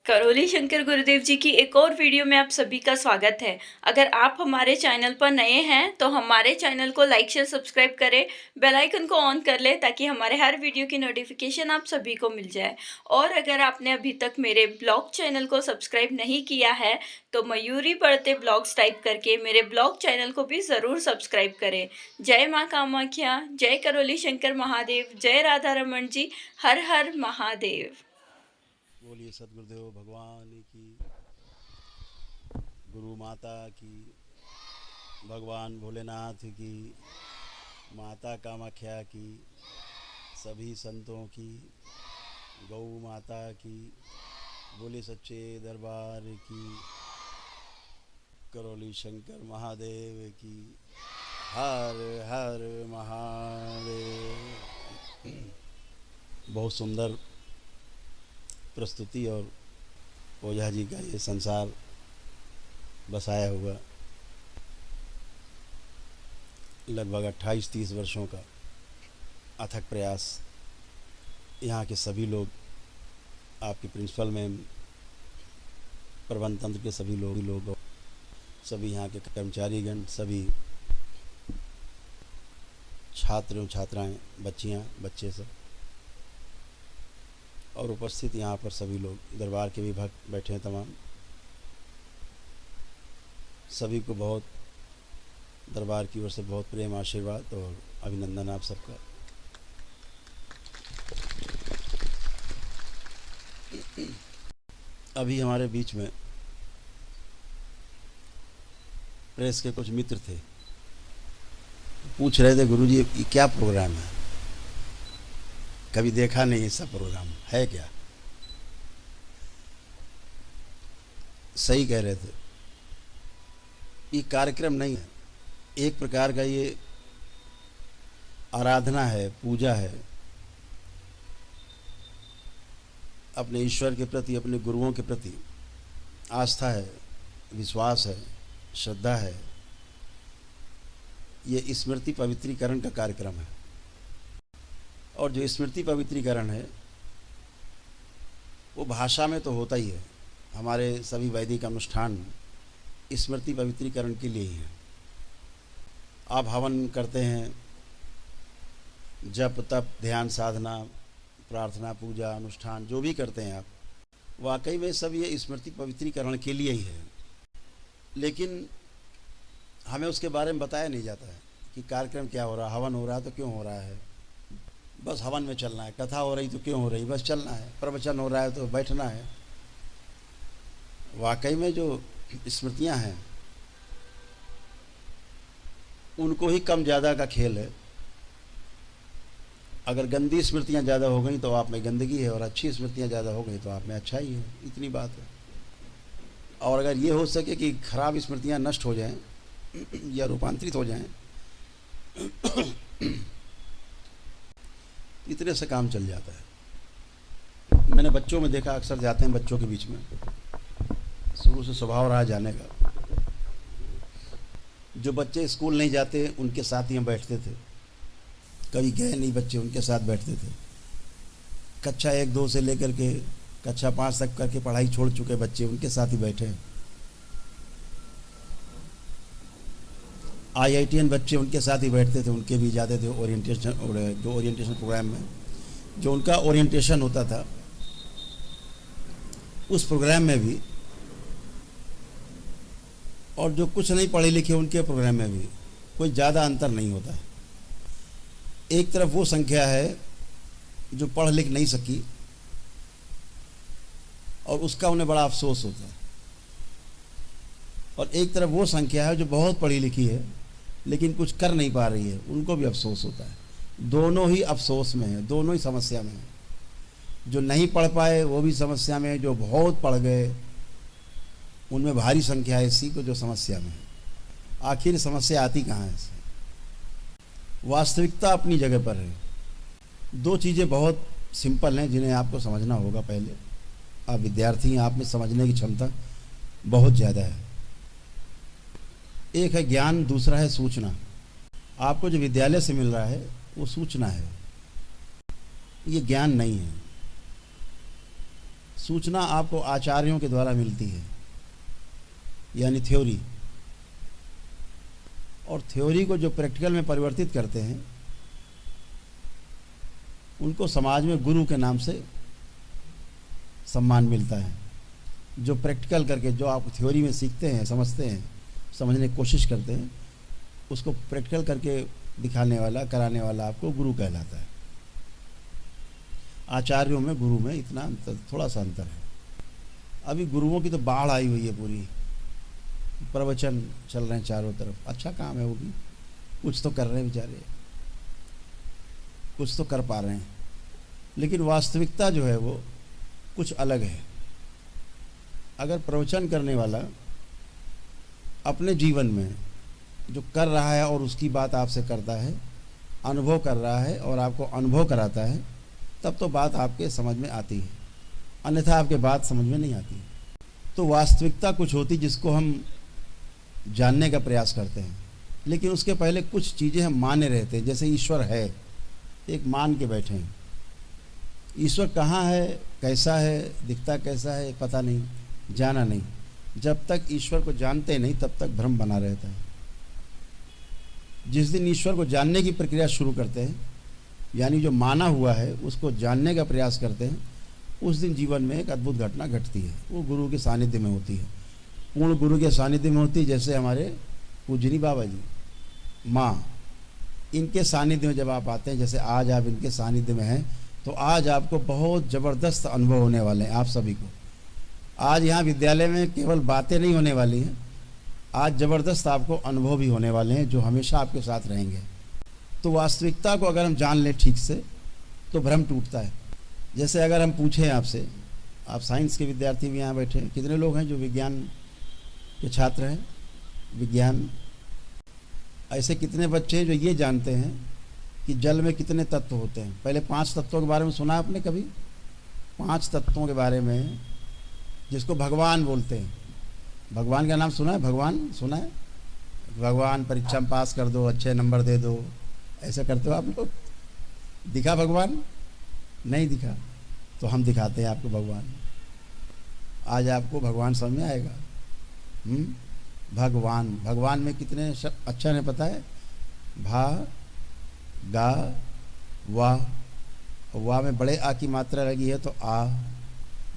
करौली शंकर गुरुदेव जी की एक और वीडियो में आप सभी का स्वागत है। अगर आप हमारे चैनल पर नए हैं तो हमारे चैनल को लाइक शेयर सब्सक्राइब करें, बेल आइकन को ऑन कर लें ताकि हमारे हर वीडियो की नोटिफिकेशन आप सभी को मिल जाए। और अगर आपने अभी तक मेरे ब्लॉग चैनल को सब्सक्राइब नहीं किया है तो मयूरी पढ़ते ब्लॉग्स टाइप करके मेरे ब्लॉग चैनल को भी ज़रूर सब्सक्राइब करें। जय माँ कामाख्या, जय करौली शंकर महादेव, जय राधा रमन जी, हर हर महादेव। बोलिए सदगुरुदेव भगवान की, गुरु माता की, भगवान भोलेनाथ की, माता कामाख्या की, सभी संतों की, गौ माता की, बोले सच्चे दरबार की, करौली शंकर महादेव की, हर हर महादेव। बहुत सुंदर प्रस्तुति और ओझा जी का ये संसार बसाया हुआ लगभग 28-30 वर्षों का अथक प्रयास, यहाँ के सभी लोग, आपके प्रिंसिपल मैम, प्रबंध तंत्र के सभी लोग सभी यहाँ के कर्मचारीगण, सभी छात्र एवं छात्राएँ, बच्चियाँ, बच्चे सब, और उपस्थित यहाँ पर सभी लोग, दरबार के भी भक्त बैठे हैं तमाम, सभी को बहुत दरबार की ओर से बहुत प्रेम, आशीर्वाद और अभिनंदन आप सबका। अभी हमारे बीच में प्रेस के कुछ मित्र थे, पूछ रहे थे गुरुजी ये क्या प्रोग्राम है, कभी देखा नहीं ऐसा प्रोग्राम है क्या। सही कह रहे थे, ये कार्यक्रम नहीं है, एक प्रकार का ये आराधना है, पूजा है, अपने ईश्वर के प्रति, अपने गुरुओं के प्रति आस्था है, विश्वास है, श्रद्धा है। ये स्मृति पवित्रीकरण का कार्यक्रम है, और जो स्मृति पवित्रीकरण है वो भाषा में तो होता ही है। हमारे सभी वैदिक अनुष्ठान स्मृति पवित्रीकरण के लिए ही है। आप हवन करते हैं, जप तप ध्यान साधना प्रार्थना पूजा अनुष्ठान जो भी करते हैं आप, वाकई में सब ये स्मृति पवित्रीकरण के लिए ही है। लेकिन हमें उसके बारे में बताया नहीं जाता है कि कार्यक्रम क्या हो रहा है, हवन हो रहा है तो क्यों हो रहा है, बस हवन में चलना है, कथा हो रही तो क्यों हो रही, बस चलना है, प्रवचन हो रहा है तो बैठना है। वाकई में जो स्मृतियां हैं उनको ही कम ज़्यादा का खेल है। अगर गंदी स्मृतियां ज़्यादा हो गई तो आप में गंदगी है, और अच्छी स्मृतियां ज़्यादा हो गई तो आप में अच्छा ही है, इतनी बात है। और अगर ये हो सके कि खराब स्मृतियां नष्ट हो जाएं या रूपांतरित हो जाएं इतने से काम चल जाता है। मैंने बच्चों में देखा, अक्सर जाते हैं बच्चों के बीच में, शुरू से स्वभाव रहा जाने का। जो बच्चे स्कूल नहीं जाते उनके साथ ही हम बैठते थे, कभी गए नहीं बच्चे उनके साथ बैठते थे। कक्षा 1-2 से लेकर के कक्षा 5 तक करके पढ़ाई छोड़ चुके बच्चे उनके साथ ही बैठे। IITN बच्चे उनके साथ ही बैठते थे, उनके भी जाते थे ओरिएंटेशन, जो ओरिएंटेशन प्रोग्राम में जो उनका ओरिएंटेशन होता था उस प्रोग्राम में भी, और जो कुछ नहीं पढ़े लिखे उनके प्रोग्राम में भी कोई ज़्यादा अंतर नहीं होता है। एक तरफ वो संख्या है जो पढ़ लिख नहीं सकी और उसका उन्हें बड़ा अफसोस होता है, और एक तरफ वो संख्या है जो बहुत पढ़ी लिखी है लेकिन कुछ कर नहीं पा रही है, उनको भी अफसोस होता है। दोनों ही अफसोस में है, दोनों ही समस्या में है। जो नहीं पढ़ पाए वो भी समस्या में है, जो बहुत पढ़ गए उनमें भारी संख्या है इसी को जो समस्या में है। आखिर समस्या आती कहाँ है? वास्तविकता अपनी जगह पर है। दो चीज़ें बहुत सिंपल हैं जिन्हें आपको समझना होगा। पहले, आप विद्यार्थी हैं, आप में समझने की क्षमता बहुत ज़्यादा है। एक है ज्ञान, दूसरा है सूचना। आपको जो विद्यालय से मिल रहा है वो सूचना है, ये ज्ञान नहीं है। सूचना आपको आचार्यों के द्वारा मिलती है, यानी थ्योरी, और थ्योरी को जो प्रैक्टिकल में परिवर्तित करते हैं उनको समाज में गुरु के नाम से सम्मान मिलता है। जो प्रैक्टिकल करके, जो आप थ्योरी में सीखते हैं, समझते हैं, समझने की कोशिश करते हैं, उसको प्रैक्टिकल करके दिखाने वाला, कराने वाला आपको गुरु कहलाता है। आचार्यों में गुरु में इतना अंतर, थोड़ा सा अंतर है। अभी गुरुओं की तो बाढ़ आई हुई है, पूरी प्रवचन चल रहे हैं चारों तरफ। अच्छा काम है वो भी, कुछ तो कर रहे हैं बेचारे, कुछ तो कर पा रहे हैं, लेकिन वास्तविकता जो है वो कुछ अलग है। अगर प्रवचन करने वाला अपने जीवन में जो कर रहा है और उसकी बात आपसे करता है, अनुभव कर रहा है और आपको अनुभव कराता है, तब तो बात आपके समझ में आती है, अन्यथा आपके बात समझ में नहीं आती। तो वास्तविकता कुछ होती जिसको हम जानने का प्रयास करते हैं, लेकिन उसके पहले कुछ चीज़ें हम माने रहते हैं। जैसे ईश्वर है, एक मान के बैठे हैं। ईश्वर कहाँ है, कैसा है, दिखता कैसा है, पता नहीं, जाना नहीं। जब तक ईश्वर को जानते नहीं तब तक भ्रम बना रहता है। जिस दिन ईश्वर को जानने की प्रक्रिया शुरू करते हैं, यानी जो माना हुआ है उसको जानने का प्रयास करते हैं, उस दिन जीवन में एक अद्भुत घटना घटती है। वो गुरु के सानिध्य में होती है, पूर्ण गुरु के सानिध्य में होती है। जैसे हमारे पूजनी बाबा जी, माँ, इनके सानिध्य में जब आप आते हैं, जैसे आज आप इनके सानिध्य में हैं, तो आज आपको बहुत ज़बरदस्त अनुभव होने वाले हैं आप सभी को। आज यहाँ विद्यालय में केवल बातें नहीं होने वाली हैं, आज ज़बरदस्त आपको अनुभव भी होने वाले हैं जो हमेशा आपके साथ रहेंगे। तो वास्तविकता को अगर हम जान लें ठीक से तो भ्रम टूटता है। जैसे अगर हम पूछें आपसे, आप साइंस के विद्यार्थी भी यहाँ बैठे हैं, कितने लोग हैं जो विज्ञान के छात्र हैं? विज्ञान, ऐसे कितने बच्चे हैं जो ये जानते हैं कि जल में कितने तत्व होते हैं? पहले 5 तत्वों के बारे में सुना आपने कभी? 5 तत्वों के बारे में, जिसको भगवान बोलते हैं। भगवान का नाम सुना है? भगवान सुना है? भगवान परीक्षा में पास कर दो, अच्छे नंबर दे दो, ऐसा करते हो आप लोग? दिखा भगवान? नहीं दिखा, तो हम दिखाते हैं आपको भगवान। आज आपको भगवान समझ में आएगा। भगवान, भगवान में कितने अच्छा नहीं पता है? भा, गा, वाह, वाह में बड़े आ की मात्रा लगी है तो आ,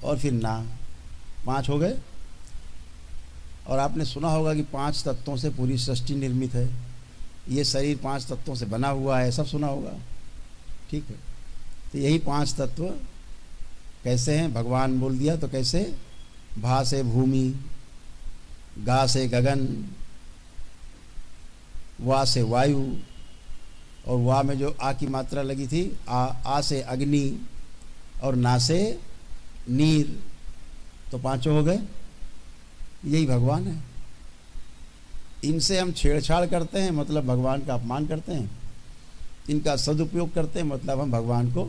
और फिर ना, 5 हो गए। और आपने सुना होगा कि 5 तत्वों से पूरी सृष्टि निर्मित है, ये शरीर 5 तत्वों से बना हुआ है, सब सुना होगा, ठीक है। तो यही 5 तत्व कैसे हैं? भगवान बोल दिया तो कैसे? भा से भूमि, गा से गगन, वा से वायु, और वाह में जो आ की मात्रा लगी थी, आ से अग्नि, और ना से नीर, तो 5 हो गए। यही भगवान है। इनसे हम छेड़छाड़ करते हैं, मतलब भगवान का अपमान करते हैं। इनका सदुपयोग करते हैं, मतलब हम भगवान को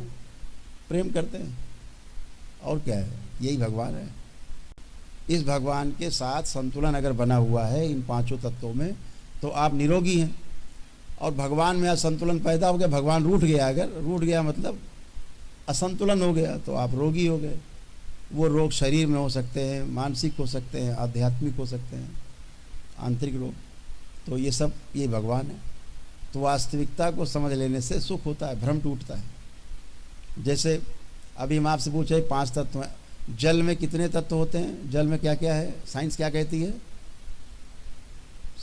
प्रेम करते हैं। और क्या है? यही भगवान है। इस भगवान के साथ संतुलन अगर बना हुआ है इन 5 तत्वों में, तो आप निरोगी हैं। और भगवान में असंतुलन पैदा हो गया, भगवान रूठ गया, अगर रूठ गया मतलब असंतुलन हो गया, तो आप रोगी हो गए। वो रोग शरीर में हो सकते हैं, मानसिक हो सकते हैं, आध्यात्मिक हो सकते हैं, आंतरिक रोग। तो ये सब, ये भगवान है। तो वास्तविकता को समझ लेने से सुख होता है, भ्रम टूटता है। जैसे अभी हम आपसे पूछे 5 तत्व हैं, जल में कितने तत्व होते हैं? जल में क्या क्या है? साइंस क्या कहती है?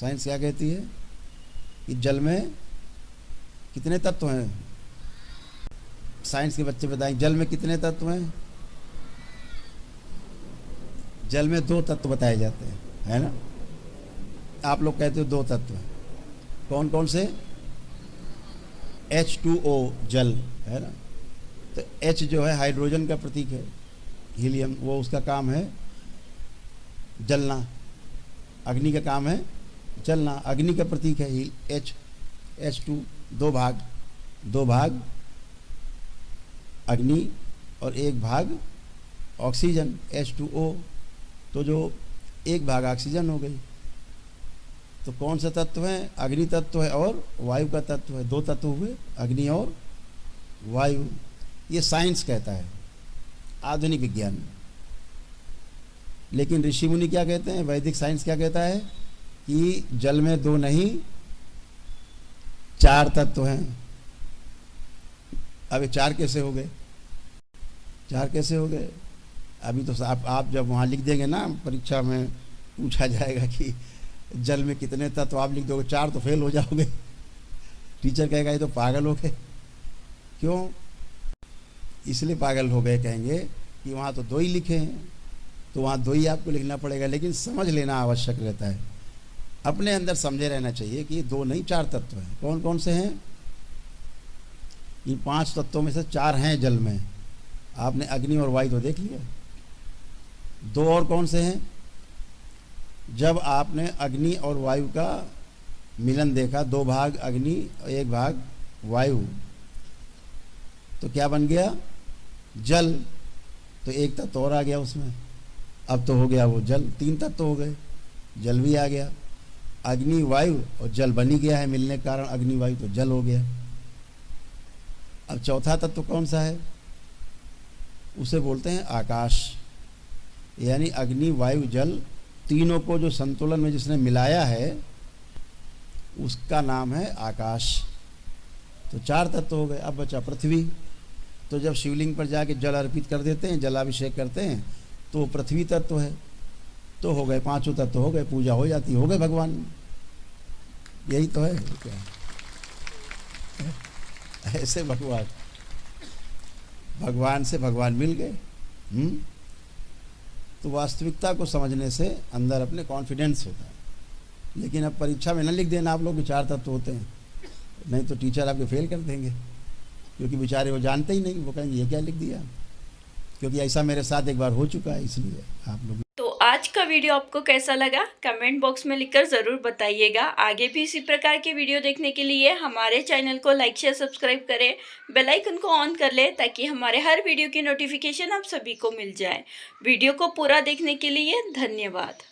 साइंस क्या कहती है कि जल में कितने तत्व हैं? साइंस के बच्चे बताएं, जल में कितने तत्व हैं? जल में 2 तत्व बताए जाते हैं, है ना? आप लोग कहते हो 2 तत्व हैं। कौन कौन से? H2O, जल, है ना? तो H जो है हाइड्रोजन का प्रतीक है, हीलियम, वो उसका काम है जलना। अग्नि का काम है जलना, अग्नि का प्रतीक है H, H2, 2 भाग अग्नि और 1 भाग ऑक्सीजन, H2O। तो जो 1 भाग ऑक्सीजन हो गई। तो कौन सा तत्व है? अग्नि तत्व है और वायु का तत्व है। 2 तत्व हुए, अग्नि और वायु। ये साइंस कहता है, आधुनिक विज्ञान। लेकिन ऋषि मुनि क्या कहते हैं, वैदिक साइंस क्या कहता है कि जल में 2 नहीं 4 तत्व हैं। अब ये 4 कैसे हो गए, 4 कैसे हो गए? अभी तो आप जब वहाँ लिख देंगे ना, परीक्षा में पूछा जाएगा कि जल में कितने तत्व, आप लिख दोगे 4 तो फेल हो जाओगे। टीचर कहेगा ये तो पागल हो गए। क्यों? इसलिए पागल हो गए कहेंगे कि वहाँ तो 2 ही लिखे हैं, तो वहाँ 2 ही आपको लिखना पड़ेगा। लेकिन समझ लेना आवश्यक रहता है, अपने अंदर समझे रहना चाहिए कि 2 नहीं 4 तत्व हैं। कौन कौन से हैं? इन 5 तत्वों में से 4 हैं जल में। आपने अग्नि और वायु तो देख लिया। 2 और कौन से हैं? जब आपने अग्नि और वायु का मिलन देखा, 2 भाग अग्नि और 1 भाग वायु, तो क्या बन गया? जल। तो 1 तत्व और आ गया उसमें। अब तो हो गया वो जल, 3 तत्व हो गए, जल भी आ गया। अग्नि वायु और जल बन ही गया है, मिलने के कारण अग्नि वायु तो जल हो गया। अब चौथा तत्व कौन सा है? उसे बोलते हैं आकाश। यानी अग्नि वायु जल तीनों को जो संतुलन में जिसने मिलाया है उसका नाम है आकाश। तो 4 तत्व हो गए। अब बचा पृथ्वी। तो जब शिवलिंग पर जाके जल अर्पित कर देते हैं, जलाभिषेक करते हैं, तो पृथ्वी तत्व है। तो हो गए 5 तत्व हो गए, पूजा हो जाती, हो गए भगवान। यही तो है क्या? ऐसे भगवान से भगवान मिल गए। तो वास्तविकता को समझने से अंदर अपने कॉन्फिडेंस होता है। लेकिन अब परीक्षा में न लिख देना आप लोग कि 4 तत्व होते हैं, नहीं तो टीचर आपके फेल कर देंगे, क्योंकि बेचारे वो जानते ही नहीं। वो कहेंगे ये क्या लिख दिया, क्योंकि ऐसा मेरे साथ एक बार हो चुका है। इसलिए आप लोग। तो आज का वीडियो आपको कैसा लगा कमेंट बॉक्स में लिखकर ज़रूर बताइएगा। आगे भी इसी प्रकार के वीडियो देखने के लिए हमारे चैनल को लाइक शेयर सब्सक्राइब करें, बेल आइकन को ऑन कर लें ताकि हमारे हर वीडियो की नोटिफिकेशन आप सभी को मिल जाए। वीडियो को पूरा देखने के लिए धन्यवाद।